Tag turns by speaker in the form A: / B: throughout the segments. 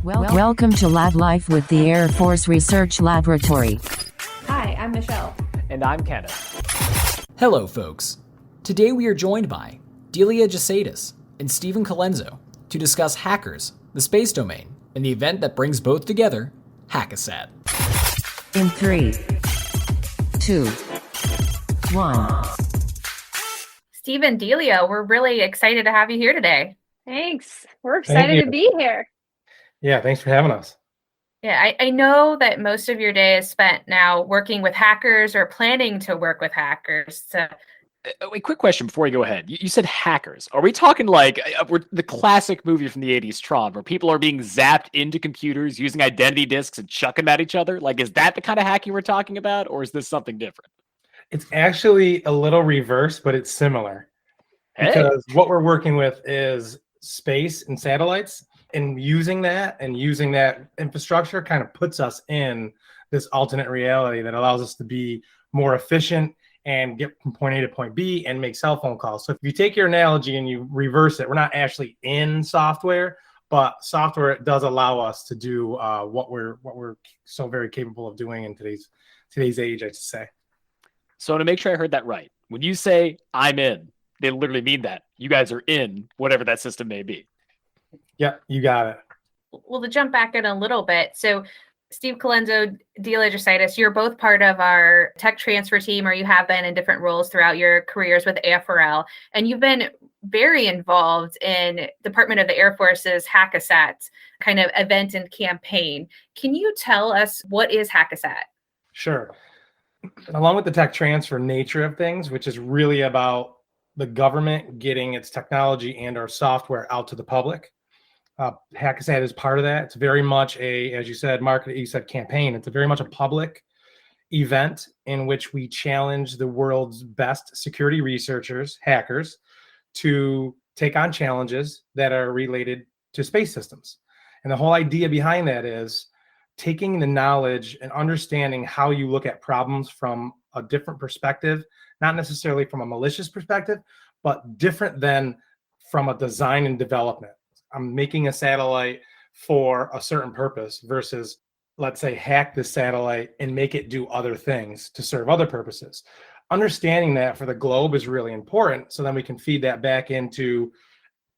A: Welcome to Lab Life with the Air Force Research Laboratory.
B: Hi, I'm Michelle.
C: And I'm Kenneth. Hello, folks. Today we are joined by Jesaitis and Stephen Colenzo to discuss hackers, the space domain, and the event that brings both together, Hackasat.
A: In 3, 2, 1.
B: Steve and Delia, we're really excited to have you here today.
D: Thanks. We're excited to be here.
E: Yeah, thanks for having us.
B: Yeah, I know that most of your day is spent now working with hackers or planning to work with hackers. So,
C: A quick question before you go ahead. You said hackers. Are we talking like the classic movie from the 80s, Tron, where people are being zapped into computers using identity disks and chucking them at each other? Like, is that the kind of hacking we're talking about, or is this something different?
E: It's actually a little reverse, but it's similar. Because what we're working with is space and satellites, and using that infrastructure kind of puts us in this alternate reality that allows us to be more efficient and get from point A to point B and make cell phone calls. So if you take your analogy and you reverse it, we're not actually in software, but software does allow us to do what we're so very capable of doing in today's age, I should say.
C: So to make sure I heard that right, when you say I'm in, they literally mean that. You guys are in whatever that system may be.
E: Yeah, you got it.
B: well, to jump back in a little bit. So, Steve Colenzo, Delia Jesaitis, you're both part of our tech transfer team, or you have been in different roles throughout your careers with AFRL. And you've been very involved in Department of the Air Force's Hackasat kind of event and campaign. Can you tell us what is Hackasat?
E: Sure. Along with the tech transfer nature of things, which is really about the government getting its technology and our software out to the public. Hackasat is part of that. It's very much as you said, campaign. It's very much a public event in which we challenge the world's best security researchers, hackers, to take on challenges that are related to space systems. And the whole idea behind that is taking the knowledge and understanding how you look at problems from a different perspective, not necessarily from a malicious perspective, but different than from a design and development. I'm making a satellite for a certain purpose versus, let's say, hack the satellite and make it do other things to serve other purposes. Understanding that for the globe is really important, so then we can feed that back into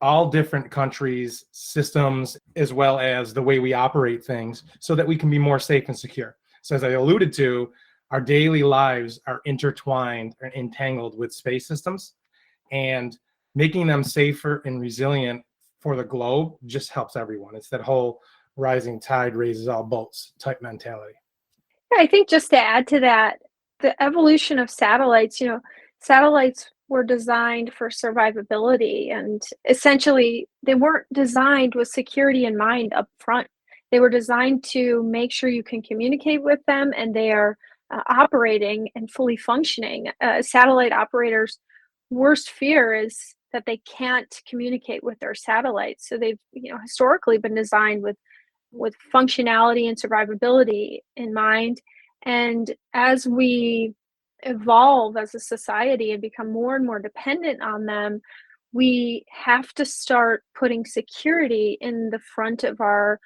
E: all different countries' systems, as well as the way we operate things, so that we can be more safe and secure. So as I alluded to, our daily lives are intertwined and entangled with space systems, and making them safer and resilient for the globe just helps everyone. It's that whole rising tide raises all boats type mentality.
D: I think just to add to that, the evolution of satellites, satellites were designed for survivability, and essentially they weren't designed with security in mind up front. They were designed to make sure you can communicate with them and they are operating and fully functioning. Satellite operators' worst fear is that they can't communicate with their satellites. So they've, historically been designed with functionality and survivability in mind. And as we evolve as a society and become more and more dependent on them, we have to start putting security in the front of our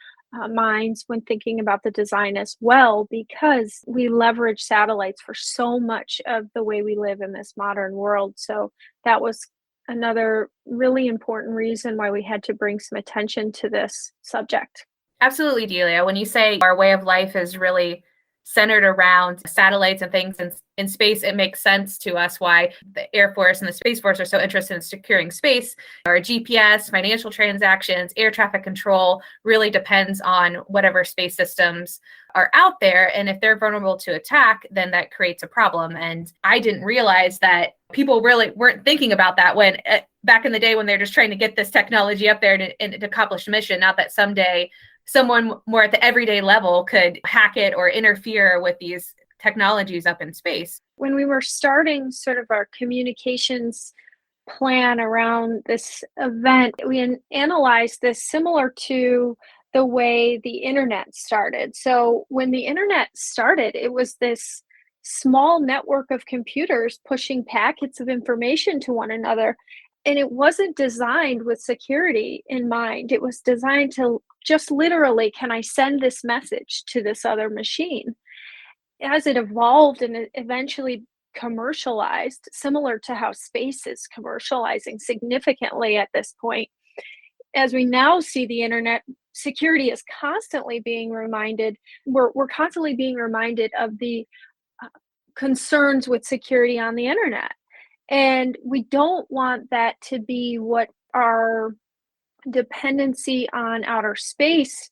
D: minds when thinking about the design as well, because we leverage satellites for so much of the way we live in this modern world. So that was another really important reason why we had to bring some attention to this subject.
B: Absolutely, Delia. When you say our way of life is really centered around satellites and things in space, it makes sense to us why the Air Force and the Space Force are so interested in securing space. Our GPS, financial transactions, air traffic control really depends on whatever space systems are out there. And if they're vulnerable to attack, then that creates a problem. And I didn't realize that people really weren't thinking about that when back in the day when they're just trying to get this technology up there to accomplish a mission, not that someday someone more at the everyday level could hack it or interfere with these technologies up in space.
D: When we were starting sort of our communications plan around this event, we analyzed this similar to the way the internet started. So when the internet started, it was this small network of computers pushing packets of information to one another. And it wasn't designed with security in mind. It was designed to just literally, can I send this message to this other machine? As it evolved and it eventually commercialized, similar to how space is commercializing significantly at this point, as we now see the internet, security is constantly being reminded. We're constantly being reminded of the uh, concerns with security on the internet. And we don't want that to be what our dependency on outer space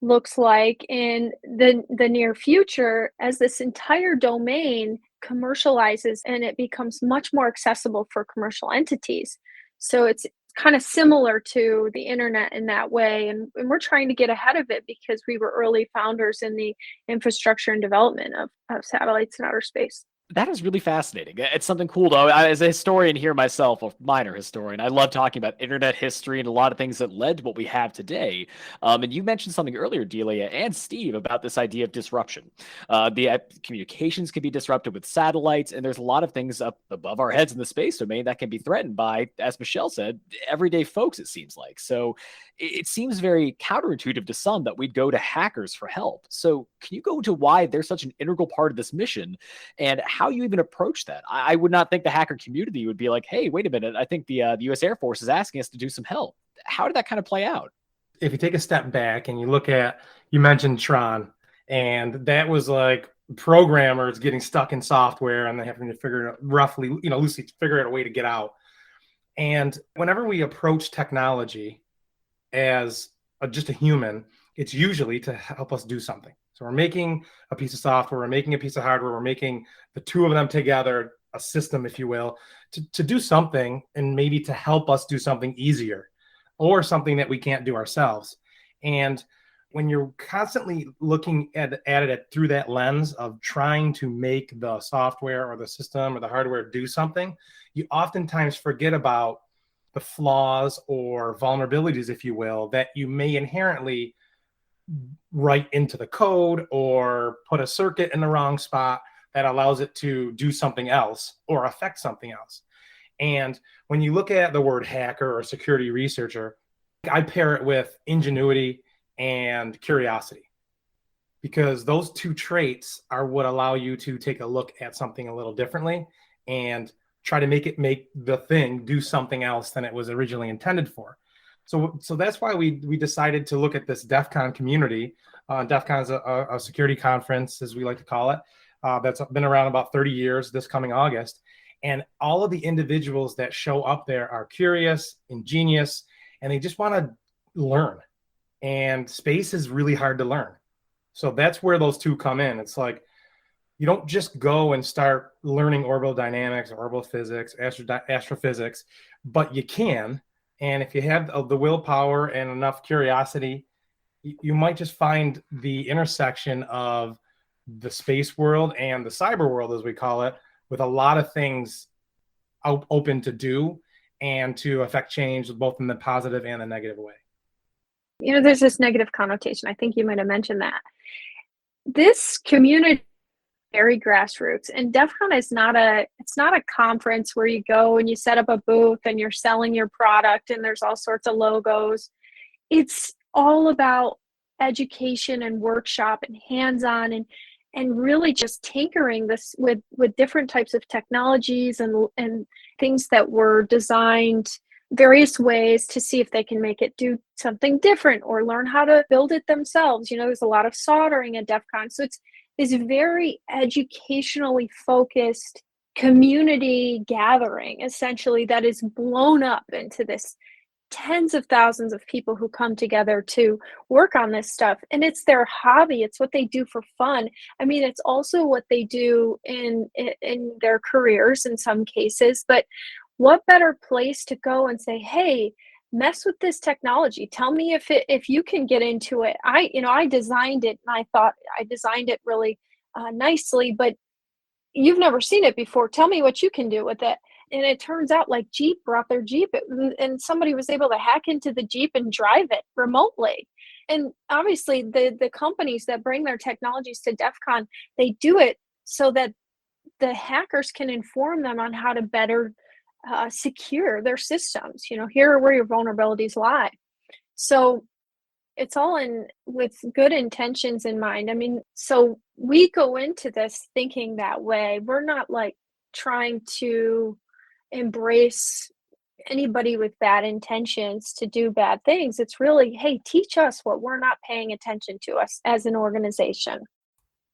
D: looks like in the near future, as this entire domain commercializes and it becomes much more accessible for commercial entities. So it's kind of similar to the internet in that way, and we're trying to get ahead of it because we were early founders in the infrastructure and development of satellites in outer space.
C: That is really fascinating. It's something cool, though. As a historian here myself, a minor historian, I love talking about internet history and a lot of things that led to what we have today. And you mentioned something earlier, Delia and Steve, about this idea of disruption. The communications can be disrupted with satellites, and there's a lot of things up above our heads in the space domain that can be threatened by, as Michelle said, everyday folks, it seems like. So it seems very counterintuitive to some that we'd go to hackers for help. So can you go into why they're such an integral part of this mission and how you even approach that? I would not think the hacker community would be like, hey, wait a minute, I think the U.S. Air Force is asking us to do some help. How did that kind of play out?
E: If you take a step back and you look at, you mentioned Tron, and that was like programmers getting stuck in software and they having to figure out roughly, loosely figure out a way to get out. And whenever we approach technology as just a human, it's usually to help us do something. So we're making a piece of software, we're making a piece of hardware, we're making the two of them together, a system, if you will, to do something, and maybe to help us do something easier or something that we can't do ourselves. And when you're constantly looking at it through that lens of trying to make the software or the system or the hardware do something, you oftentimes forget about the flaws or vulnerabilities, if you will, that you may inherently write into the code or put a circuit in the wrong spot that allows it to do something else or affect something else. And when you look at the word hacker or security researcher, I pair it with ingenuity and curiosity, because those two traits are what allow you to take a look at something a little differently and try to make the thing do something else than it was originally intended for. So that's why we decided to look at this DEF CON community. DEF CON is a security conference, as we like to call it, that's been around about 30 years this coming August. And all of the individuals that show up there are curious, ingenious, and they just want to learn. And space is really hard to learn. So that's where those two come in. It's like, you don't just go and start learning orbital dynamics, orbital physics, astrophysics, but you can. And if you have the willpower and enough curiosity, you might just find the intersection of the space world and the cyber world, as we call it, with a lot of things open to do and to affect change both in the positive and the negative way.
D: There's this negative connotation. I think you might have mentioned that. This community very grassroots, and DEF CON is not a conference where you go and you set up a booth and you're selling your product and there's all sorts of logos. It's all about education and workshop and hands-on and really just tinkering this with different types of technologies and things that were designed various ways to see if they can make it do something different or learn how to build it themselves. There's a lot of soldering at DEF CON. So it's this very educationally focused community gathering, essentially, that is blown up into this tens of thousands of people who come together to work on this stuff. And it's their hobby. It's what they do for fun. I mean, it's also what they do in their careers in some cases. But what better place to go and say, hey, mess with this technology. Tell me if you can get into it. I designed it and I thought I designed it really nicely, but you've never seen it before. Tell me what you can do with it. And it turns out like Jeep brought their Jeep and somebody was able to hack into the Jeep and drive it remotely. And obviously the companies that bring their technologies to DEF CON, they do it so that the hackers can inform them on how to better secure their systems. Here are where your vulnerabilities lie. So it's all in with good intentions in mind. I mean, so we go into this thinking that way. We're not like trying to embrace anybody with bad intentions to do bad things. It's really, hey, teach us what we're not paying attention to us as an organization.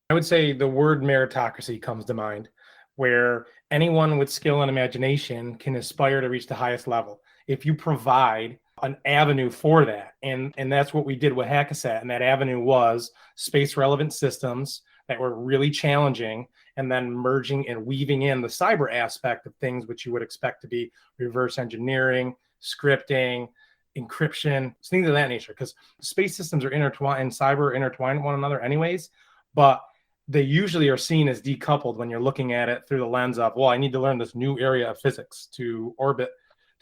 E: I would say the word meritocracy comes to mind, where anyone with skill and imagination can aspire to reach the highest level if you provide an avenue for that. And that's what we did with Hackasat. And that avenue was space relevant systems that were really challenging, and then merging and weaving in the cyber aspect of things, which you would expect to be reverse engineering, scripting, encryption, things of that nature. Because space systems are intertwined and cyber are intertwined with one another anyways, but they usually are seen as decoupled when you're looking at it through the lens of, well, I need to learn this new area of physics to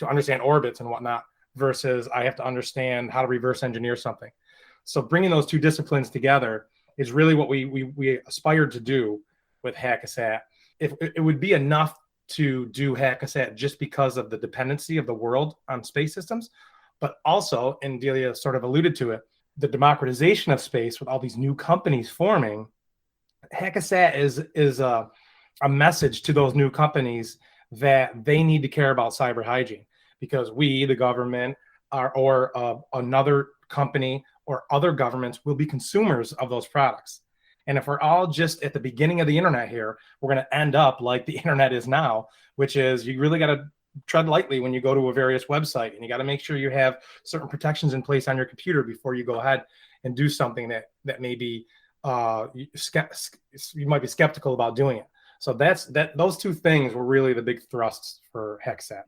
E: understand orbits and whatnot, versus I have to understand how to reverse engineer something. So bringing those two disciplines together is really what we aspired to do with Hackasat. If it would be enough to do Hackasat just because of the dependency of the world on space systems, but also, and Delia sort of alluded to it, the democratization of space with all these new companies forming. Hackasat is a message to those new companies that they need to care about cyber hygiene, because we, the government, or another company or other governments will be consumers of those products. And if we're all just at the beginning of the internet here, we're going to end up like the internet is now, which is you really got to tread lightly when you go to a various website, and you got to make sure you have certain protections in place on your computer before you go ahead and do something that may be you might be skeptical about doing it. So those two things were really the big thrusts for Hackasat.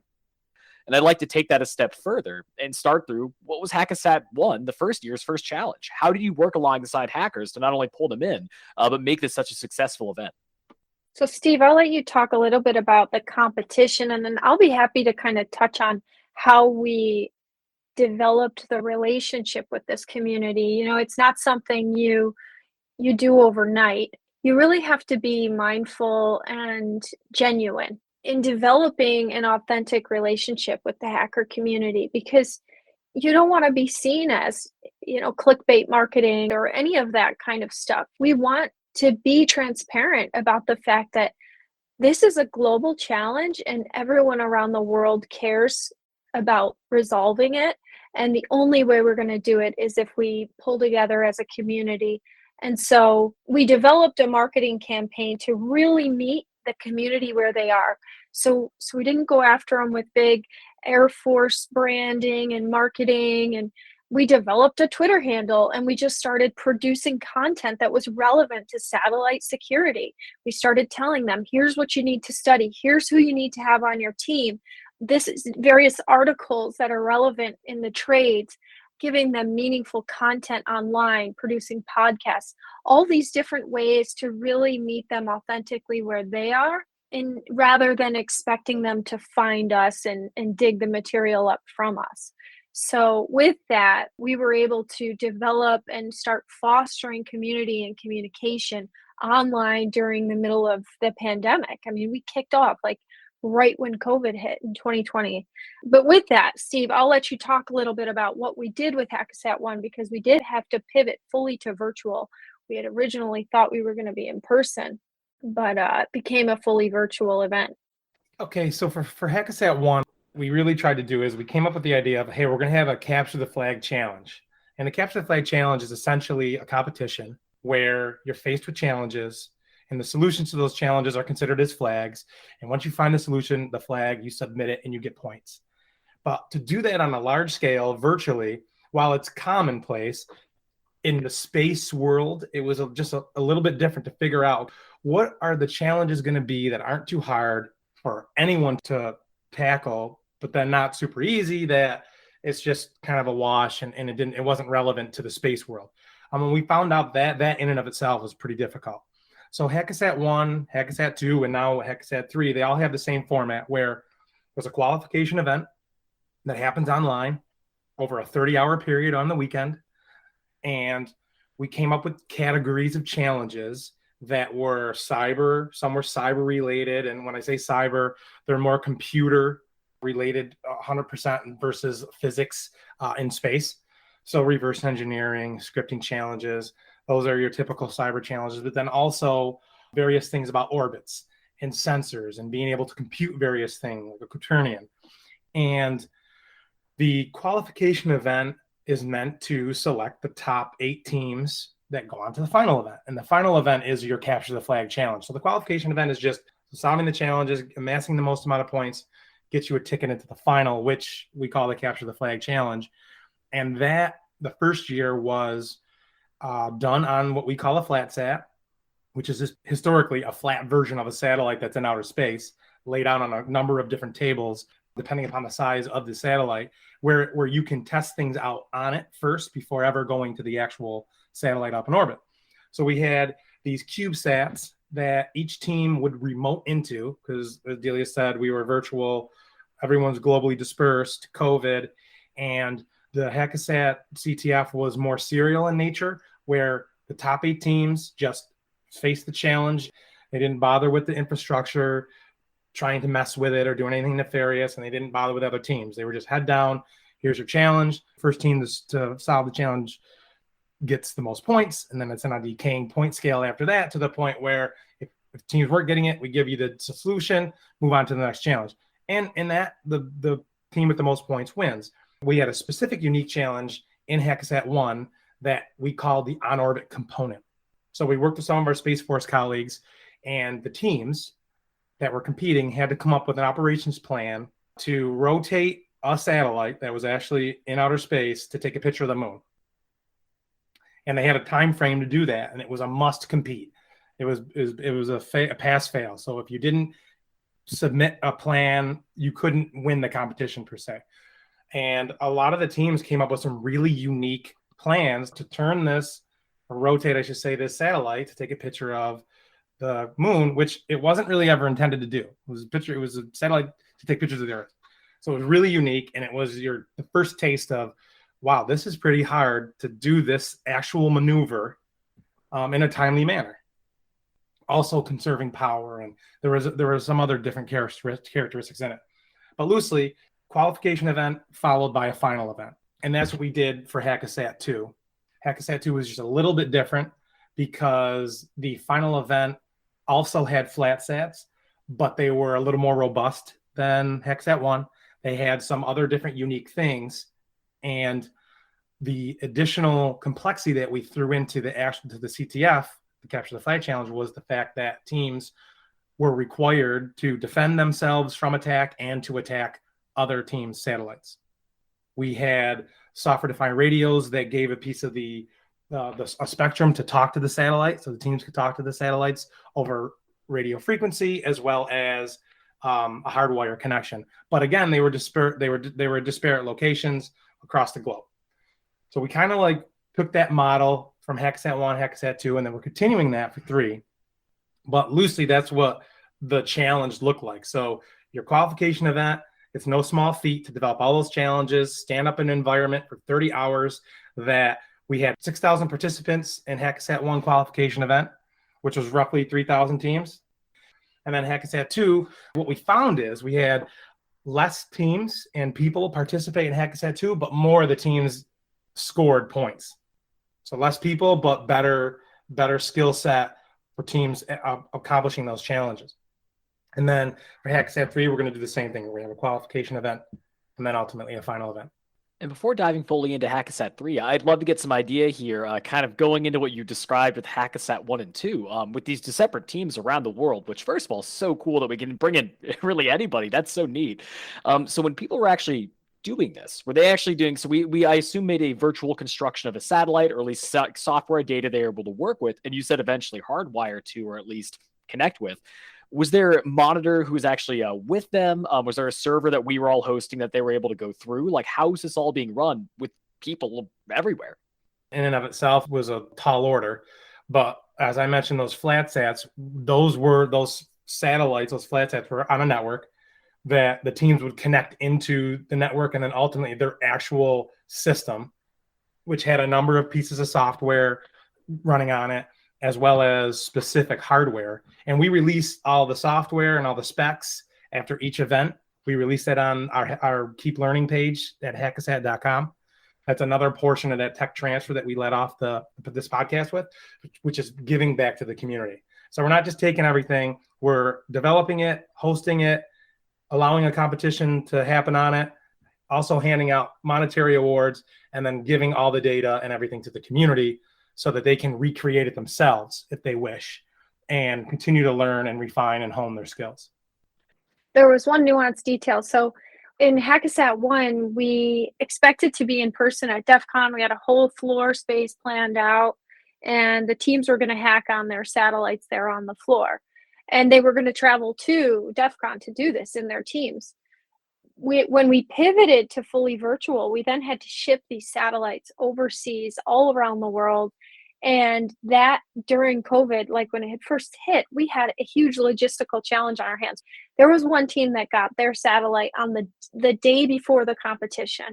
C: And I'd like to take that a step further and start through what was Hackasat 1, the first year's first challenge. How did you work alongside hackers to not only pull them in, but make this such a successful event?
D: So Steve, I'll let you talk a little bit about the competition, and then I'll be happy to kind of touch on how we developed the relationship with this community. It's not something you do overnight. You really have to be mindful and genuine in developing an authentic relationship with the hacker community, because you don't want to be seen as, clickbait marketing or any of that kind of stuff. We want to be transparent about the fact that this is a global challenge and everyone around the world cares about resolving it. And the only way we're going to do it is if we pull together as a community. And so we developed a marketing campaign to really meet the community where they are. So we didn't go after them with big Air Force branding and marketing. And we developed a Twitter handle, and we just started producing content that was relevant to satellite security. We started telling them, here's what you need to study. Here's who you need to have on your team. This is various articles that are relevant in the trades, giving them meaningful content online, producing podcasts, all these different ways to really meet them authentically where they are, and rather than expecting them to find us and dig the material up from us. So with that, we were able to develop and start fostering community and communication online during the middle of the pandemic. I mean, we kicked off like right when COVID hit in 2020. But with that, Steve, I'll let you talk a little bit about what we did with Hackasat 1, because we did have to pivot fully to virtual. We had originally thought we were going to be in person, but it became a fully virtual event.
E: Okay, so for Hackasat 1, we really tried to do is we came up with the idea of, hey, we're going to have a capture the flag challenge. And the capture the flag challenge is essentially a competition where you're faced with challenges, and the solutions to those challenges are considered as flags. And once you find the solution, the flag, you submit it and you get points. But to do that on a large scale virtually, while it's commonplace in the space world, it was just a little bit different to figure out what are the challenges going to be that aren't too hard for anyone to tackle, but then not super easy, that it's just kind of a wash, and it wasn't relevant to the space world. We found out that in and of itself was pretty difficult. So Hackasat 1, Hackasat 2, and now Hackasat 3, they all have the same format, where there's a qualification event that happens online over a 30-hour period on the weekend. And we came up with categories of challenges that were cyber, some were cyber related. And when I say cyber, they're more computer related 100% versus physics in space. So reverse engineering, scripting challenges, those are your typical cyber challenges, but then also various things about orbits and sensors and being able to compute various things, like a quaternion. And the qualification event is meant to select the top 8 teams that go on to the final event. And the final event is your capture the flag challenge. So the qualification event is just solving the challenges, amassing the most amount of points, gets you a ticket into the final, which we call the capture the flag challenge. And that the first year was done on what we call a flat sat, which is just historically a flat version of a satellite that's in outer space, laid out on a number of different tables, depending upon the size of the satellite, where you can test things out on it first before ever going to the actual satellite up in orbit. So we had these CubeSats that each team would remote into, because as Delia said, we were virtual, everyone's globally dispersed, COVID, and the Hackasat CTF was more serial in nature, where the top 8 teams just faced the challenge. They didn't bother with the infrastructure, trying to mess with it or doing anything nefarious, and they didn't bother with other teams. They were just head down, here's your challenge. First team to solve the challenge gets the most points, and then it's on a decaying point scale after that, to the point where if teams weren't getting it, we give you the solution, move on to the next challenge. And in that, the team with the most points wins. We had a specific unique challenge in Hackasat 1 that we called the on-orbit component. So we worked with some of our Space Force colleagues, and the teams that were competing had to come up with an operations plan to rotate a satellite that was actually in outer space to take a picture of the moon. And they had a time frame to do that, and it was a must compete. It was a pass fail. So if you didn't submit a plan, you couldn't win the competition per se. And a lot of the teams came up with some really unique plans to turn this, or rotate, I should say, this satellite to take a picture of the moon, which it wasn't really ever intended to do. It was a satellite to take pictures of the Earth. So it was really unique, and it was the first taste of, wow, this is pretty hard to do this actual maneuver in a timely manner. Also conserving power, and there was some other different characteristics in it. But loosely, qualification event followed by a final event. And that's what we did for Hackasat 2. Hackasat 2 was just a little bit different because the final event also had flat sats, but they were a little more robust than Hackasat 1. They had some other different unique things. And the additional complexity that we threw into the CTF, the Capture the Flag Challenge, was the fact that teams were required to defend themselves from attack and to attack other teams' satellites. We had software-defined radios that gave a piece of a spectrum to talk to the satellite, so the teams could talk to the satellites over radio frequency, as well as a hardwire connection. But again, they were disparate. They were disparate locations across the globe. So we kind of like took that model from Hackasat 1, Hackasat 2, and then we're continuing that for 3. But loosely, that's what the challenge looked like. So your qualification event, it's no small feat to develop all those challenges, stand up in an environment for 30 hours. That we had 6,000 participants in Hackasat 1 qualification event, which was roughly 3,000 teams. And then Hackasat 2, what we found is we had less teams and people participate in Hackasat 2, but more of the teams scored points. So less people, but better skill set for teams accomplishing those challenges. And then for Hackasat 3, we're going to do the same thing. We have a qualification event and then ultimately a final event.
C: And before diving fully into Hackasat 3, I'd love to get some idea here, kind of going into what you described with Hackasat 1 and 2, with these separate teams around the world, which first of all is so cool that we can bring in really anybody. That's so neat. So when people were actually doing this, were they actually doing, so we I assume made a virtual construction of a satellite, or at least software data they were able to work with, and you said eventually hardwire to, or at least connect with. Was there a monitor who was actually with them? Was there a server that we were all hosting that they were able to go through? Like, how is this all being run with people everywhere?
E: In and of itself was a tall order. But as I mentioned, those flat sats, those satellites, those flat sats were on a network that the teams would connect into the network, and then ultimately their actual system, which had a number of pieces of software running on it, as well as specific hardware. And we released all the software and all the specs after each event We released that on our Keep Learning page at hackasat.com. That's another portion of that tech transfer that we led off this podcast with, which is giving back to the community. So we're not just taking everything, we're developing it, hosting it, allowing a competition to happen on it, also handing out monetary awards, and then giving all the data and everything to the community so that they can recreate it themselves if they wish and continue to learn and refine and hone their skills.
D: There was one nuanced detail. So in Hackasat 1, we expected to be in person at DEF CON. We had a whole floor space planned out, and the teams were going to hack on their satellites there on the floor. And they were going to travel to DEF CON to do this in their teams. When we pivoted to fully virtual, we then had to ship these satellites overseas all around the world. And that during COVID, like when it had first hit, we had a huge logistical challenge on our hands. There was one team that got their satellite on the day before the competition.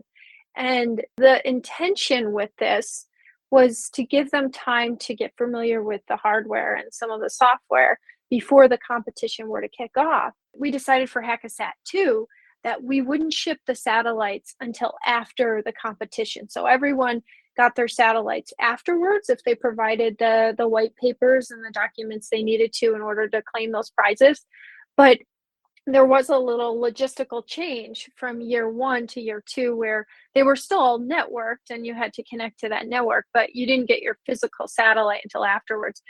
D: And the intention with this was to give them time to get familiar with the hardware and some of the software before the competition were to kick off. We decided for Hackasat 2 that we wouldn't ship the satellites until after the competition. So everyone got their satellites afterwards if they provided the white papers and the documents they needed to in order to claim those prizes. But there was a little logistical change from year 1 to year 2 where they were still all networked and you had to connect to that network, but you didn't get your physical satellite until afterwards.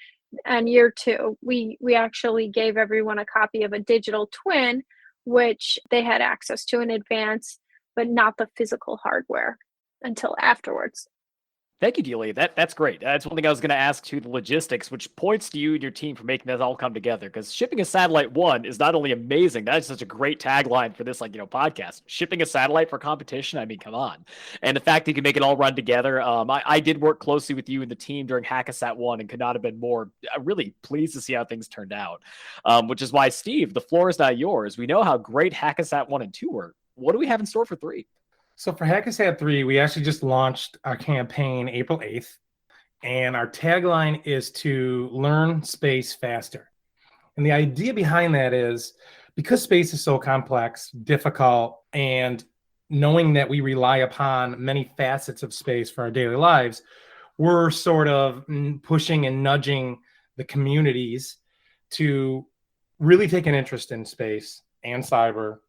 D: And year 2, we actually gave everyone a copy of a digital twin, which they had access to in advance, but not the physical hardware until afterwards.
C: Thank you, Delia. That's great. That's one thing I was going to ask too, the logistics, which points to you and your team for making that all come together. Because shipping a satellite 1 is not only amazing, that is such a great tagline for this, podcast. Shipping a satellite for competition, I mean, come on. And the fact that you can make it all run together. I did work closely with you and the team during Hackasat 1 and could not have been more really pleased to see how things turned out. Which is why, Steve, the floor is now yours. We know how great Hackasat 1 and 2 were. What do we have in store for 3?
E: So for Hackasat 3, we actually just launched our campaign April 8th, and our tagline is to learn space faster. And the idea behind that is because space is so complex, difficult, and knowing that we rely upon many facets of space for our daily lives, we're sort of pushing and nudging the communities to really take an interest in space and cyber,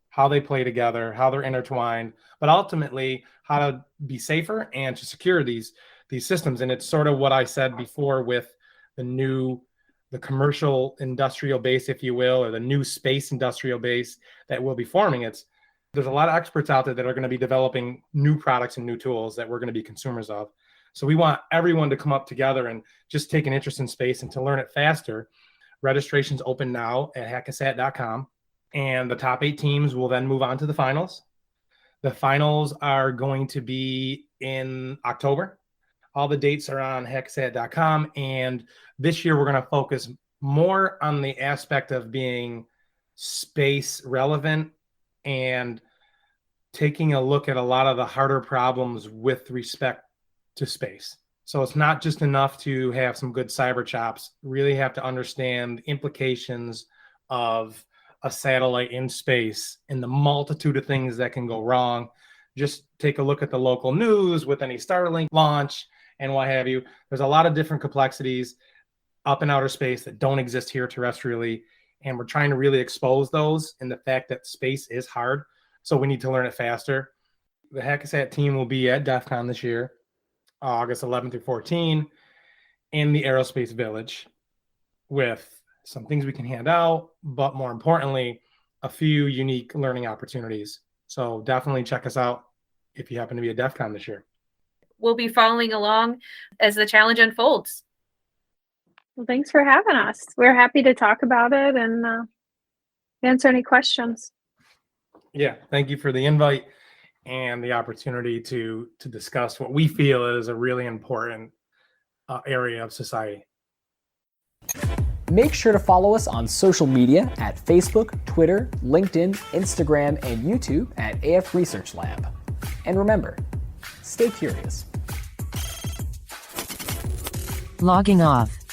E: how they play together, how they're intertwined, but ultimately how to be safer and to secure these systems. And it's sort of what I said before with the commercial industrial base, if you will, or the new space industrial base that will be forming. There's a lot of experts out there that are going to be developing new products and new tools that we're going to be consumers of. So we want everyone to come up together and just take an interest in space and to learn it faster. Registration's open now at hackasat.com. And the top 8 teams will then move on to the finals. The finals are going to be in October. All the dates are on hackasat.com. And this year, we're going to focus more on the aspect of being space relevant and taking a look at a lot of the harder problems with respect to space. So it's not just enough to have some good cyber chops. Really have to understand the implications of a satellite in space and the multitude of things that can go wrong. Just take a look at the local news with any Starlink launch and what have you. There's a lot of different complexities up in outer space that don't exist here terrestrially. And we're trying to really expose those and the fact that space is hard. So we need to learn it faster. The Hackasat team will be at DEF CON this year, August 11 through 14, in the Aerospace Village with some things we can hand out, but more importantly, a few unique learning opportunities. So definitely check us out if you happen to be at DEF CON this year.
B: We'll be following along as the challenge unfolds.
D: Well, thanks for having us. We're happy to talk about it and answer any questions.
E: Yeah, thank you for the invite and the opportunity to discuss what we feel is a really important area of society.
F: Make sure to follow us on social media at Facebook, Twitter, LinkedIn, Instagram, and YouTube at AF Research Lab. And remember, stay curious.
A: Logging off.